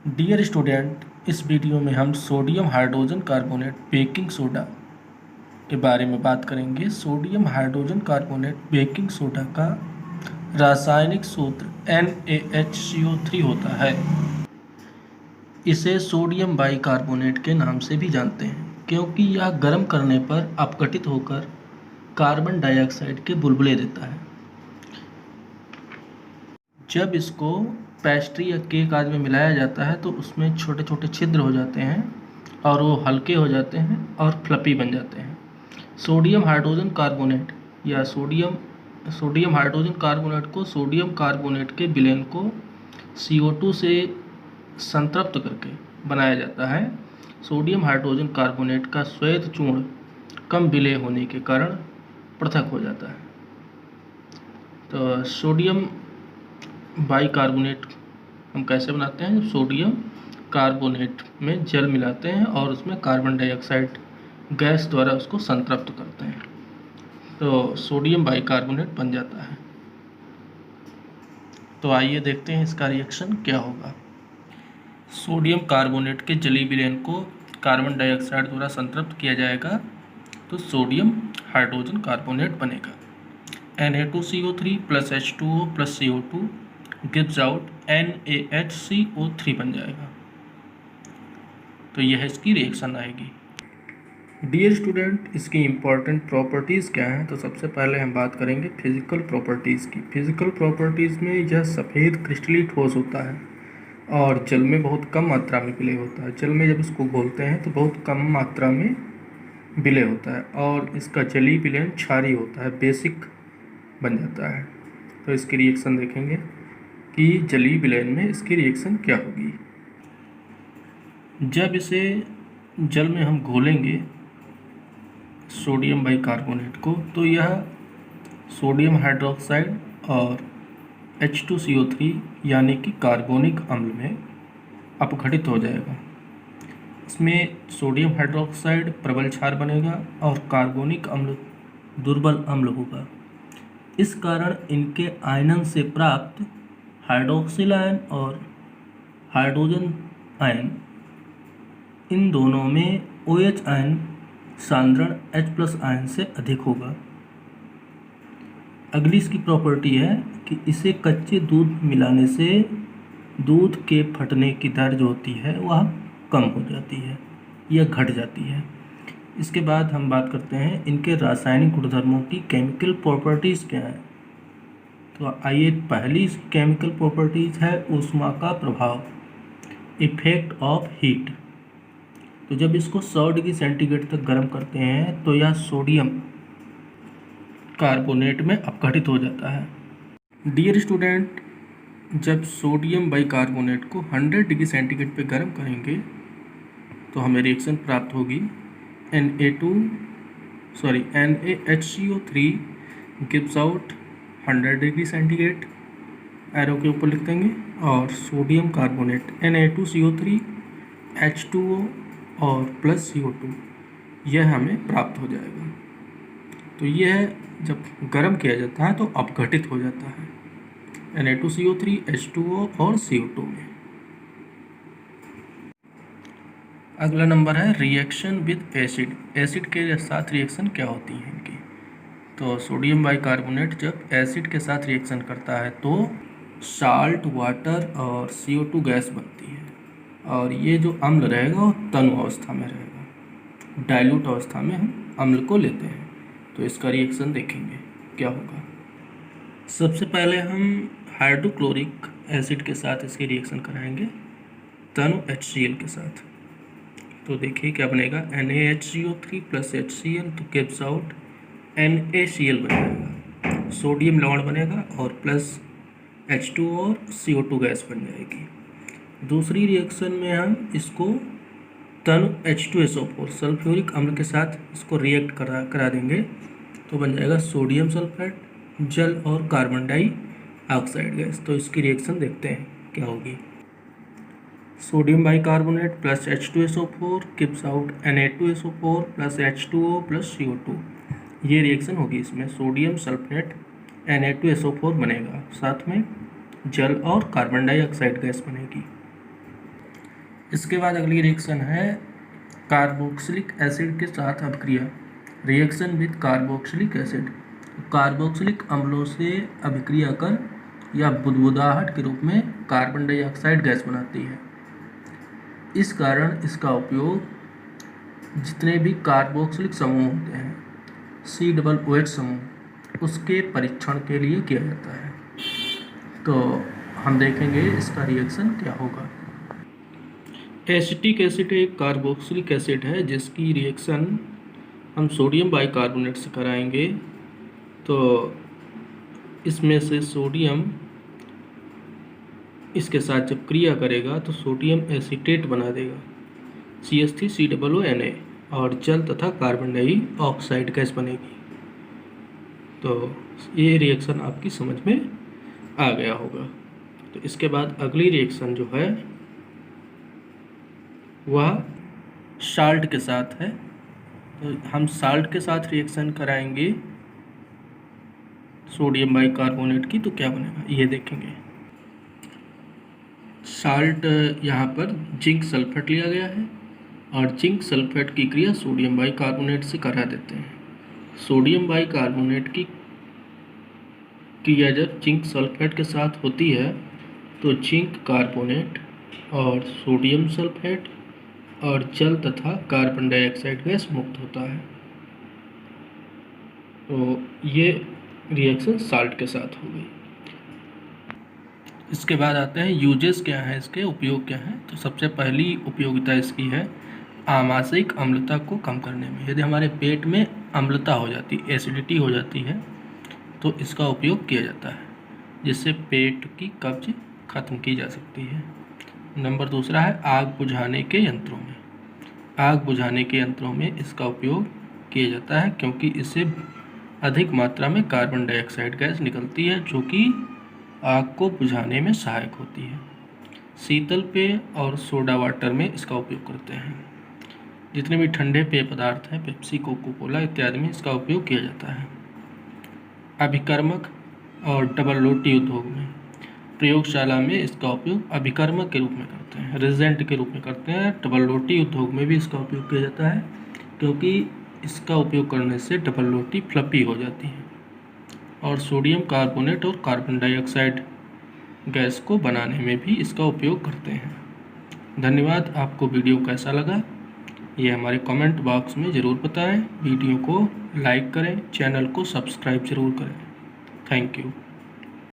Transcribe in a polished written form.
Dear student, इस video में हम sodium hydrogen carbonate baking soda के बारे में बात करेंगे। Sodium hydrogen carbonate baking soda का रासायनिक सूत्र NaHCO3 होता है। इसे सोडियम बाइकार्बोनेट के नाम से भी जानते हैं क्योंकि यह गर्म करने पर अपघटित होकर कार्बन डाइऑक्साइड के बुलबुले देता है। जब इसको पेस्ट्री या केक आदि में मिलाया जाता है तो उसमें छोटे छोटे छिद्र हो जाते हैं और वो हल्के हो जाते हैं और फ्लफी बन जाते हैं। सोडियम हाइड्रोजन कार्बोनेट या सोडियम हाइड्रोजन कार्बोनेट को सोडियम कार्बोनेट के विलयन को CO2 से संतृप्त करके बनाया जाता है। सोडियम हाइड्रोजन कार्बोनेट का श्वेत चूर्ण कम विलेय होने के कारण पृथक हो जाता है। तो सोडियम बाइकार्बोनेट हम कैसे बनाते हैं? सोडियम कार्बोनेट में जल मिलाते हैं और उसमें कार्बन डाइऑक्साइड गैस द्वारा उसको संतृप्त करते हैं तो सोडियम बाइकार्बोनेट बन जाता है। तो आइए देखते हैं इसका रिएक्शन क्या होगा। सोडियम कार्बोनेट के जलीय विलयन को कार्बन डाइऑक्साइड द्वारा संतृप्त किया जाएगा तो सोडियम हाइड्रोजन कार्बोनेट बनेगा। Na2CO3 + H2O + CO2 gives out NaHCO3 बन जाएगा। तो यह इसकी रिएक्शन आएगी। डियर स्टूडेंट, इसकी इम्पॉर्टेंट प्रॉपर्टीज़ क्या हैं? तो सबसे पहले हम बात करेंगे फिजिकल प्रॉपर्टीज़ की। फिजिकल प्रॉपर्टीज़ में यह सफ़ेद क्रिस्टली ठोस होता है और जल में बहुत कम मात्रा में विलय होता है। जल में जब इसको घोलते हैं तो बहुत कम मात्रा में विलय होता है और इसका जलीय विलयन क्षारीय होता है, बेसिक बन जाता है। तो इसकी रिएक्शन देखेंगे कि जलीय विलयन में इसकी रिएक्शन क्या होगी। जब इसे जल में हम घोलेंगे सोडियम बाइकार्बोनेट को तो यह सोडियम हाइड्रोक्साइड और H2CO3 यानी कि कार्बोनिक अम्ल में अपघटित हो जाएगा। इसमें सोडियम हाइड्रोक्साइड प्रबल क्षार बनेगा और कार्बोनिक अम्ल दुर्बल अम्ल होगा। इस कारण इनके आयनन से प्राप्त हाइड्रोक्सिल आयन और हाइड्रोजन आयन, इन दोनों में OH आयन सांद्रण H+ आयन से अधिक होगा। अगली इसकी प्रॉपर्टी है कि इसे कच्चे दूध मिलाने से दूध के फटने की दर जो होती है वह कम हो जाती है या घट जाती है। इसके बाद हम बात करते हैं इनके रासायनिक गुणधर्मों की। केमिकल प्रॉपर्टीज़ क्या है? तो आइए, पहली केमिकल प्रॉपर्टीज़ है ऊष्मा का प्रभाव, इफेक्ट ऑफ हीट। तो जब इसको 100 डिग्री सेंटीग्रेड तक गर्म करते हैं तो यह सोडियम कार्बोनेट में अपघटित हो जाता है। डियर स्टूडेंट, जब सोडियम बाइकार्बोनेट को 100 डिग्री सेंटीग्रेड पे गर्म करेंगे तो हमें रिएक्शन प्राप्त होगी NaHCO3 gives out 100 degree centigrade, arrow के ऊपर लिख देंगे, और सोडियम कार्बोनेट Na2CO3 H2O और प्लस CO2 यह हमें प्राप्त हो जाएगा। तो यह जब गर्म किया जाता है तो अपघटित हो जाता है Na2CO3 H2O और CO2 में। अगला नंबर है रिएक्शन विद एसिड। एसिड के साथ रिएक्शन क्या होती है इनकी? तो सोडियम बाइकार्बोनेट जब एसिड के साथ रिएक्शन करता है तो साल्ट, वाटर और CO2 गैस बनती है और ये जो अम्ल रहेगा वो तनु अवस्था में रहेगा। डाइल्यूट अवस्था में हम अम्ल को लेते हैं। तो इसका रिएक्शन देखेंगे क्या होगा। सबसे पहले हम हाइड्रोक्लोरिक एसिड के साथ इसकी रिएक्शन कराएंगे तनु HCl के साथ। तो देखिए क्या बनेगा, NaHCO3 + HCl तो गिव्स आउट NaCl बन जाएगा। सोडियम लवण बनेगा और प्लस H2 और CO2 गैस बन जाएगी। दूसरी रिएक्शन में हम इसको तनु H2SO4 सल्फ्यूरिक अम्ल के साथ इसको रिएक्ट करा देंगे तो बन जाएगा सोडियम सल्फेट, जल और कार्बन डाइऑक्साइड गैस। तो इसकी रिएक्शन देखते हैं क्या होगी। Sodium bicarbonate + H2SO4 gives out Na2SO4 + H2O + CO2। ये रिएक्शन होगी। इसमें सोडियम सल्फेट Na2SO4 बनेगा, साथ में जल और कार्बन डाइऑक्साइड गैस बनेगी। इसके बाद अगली रिएक्शन है कार्बोक्सिलिक एसिड के साथ अभिक्रिया, reaction with carboxylic acid. Carboxylic अम्लों से अभिक्रिया कर या बुदबुदाहट के रूप में कार्बन डाइऑक्साइड गैस बनाती है। इस कारण इसका उपयोग जितने भी कार्बोक्सिलिक समूह होते हैं, COOH समूह, उसके परीक्षण के लिए किया जाता है। तो हम देखेंगे इसका रिएक्शन क्या होगा। एसिटिक एसिड एक कार्बोक्सिलिक एसिड है जिसकी रिएक्शन हम सोडियम बाइकार्बोनेट से कराएंगे। तो इसमें से सोडियम इसके साथ जब क्रिया करेगा तो सोडियम एसीटेट बना देगा, CH3COONA, और जल तथा कार्बन डाइऑक्साइड गैस बनेगी। तो ये रिएक्शन आपकी समझ में आ गया होगा। तो इसके बाद अगली रिएक्शन जो है वह साल्ट के साथ है। तो हम साल्ट के साथ रिएक्शन कराएंगे सोडियम बाइकार्बोनेट की, तो क्या बनेगा ये देखेंगे। साल्ट यहाँ पर जिंक सल्फेट लिया गया है और जिंक सल्फेट की क्रिया सोडियम बाइकार्बोनेट से करा देते हैं। सोडियम बाइकार्बोनेट की क्रिया जब जिंक सल्फेट के साथ होती है तो जिंक कार्बोनेट और सोडियम सल्फेट और जल तथा कार्बन डाइऑक्साइड गैस मुक्त होता है। तो ये रिएक्शन साल्ट के साथ हो गई। इसके बाद आते हैं यूजेस क्या है, इसके उपयोग क्या है। तो सबसे पहली उपयोगिता इसकी है आमाशयिक अम्लता को कम करने में। यदि हमारे पेट में अम्लता हो जाती, एसिडिटी हो जाती है, तो इसका उपयोग किया जाता है, जिससे पेट की कब्ज खत्म की जा सकती है। नंबर दूसरा है आग बुझाने के यंत्रों में। आग बुझाने के यंत्रों में इसका उपयोग किया जाता है क्योंकि इससे अधिक मात्रा में कार्बन डाइऑक्साइड गैस निकलती है जो कि आग को बुझाने में सहायक होती है। शीतल पेय और सोडा वाटर में इसका उपयोग करते हैं। जितने भी ठंडे पेय पदार्थ हैं, पेप्सी, कोको कोला इत्यादि में इसका उपयोग किया जाता है। अभिकर्मक और डबल रोटी उद्योग में, प्रयोगशाला में इसका उपयोग अभिकर्मक के रूप में करते हैं, रिजेंट के रूप में करते हैं। डबल रोटी उद्योग में भी इसका उपयोग किया जाता है क्योंकि इसका उपयोग करने से डबल रोटी फ्लफी हो जाती है। और सोडियम कार्बोनेट और कार्बन डाइऑक्साइड गैस को बनाने में भी इसका उपयोग करते हैं। धन्यवाद। आपको वीडियो कैसा लगा ये हमारे कमेंट बॉक्स में ज़रूर बताएं। वीडियो को लाइक करें, चैनल को सब्सक्राइब ज़रूर करें। Thank you.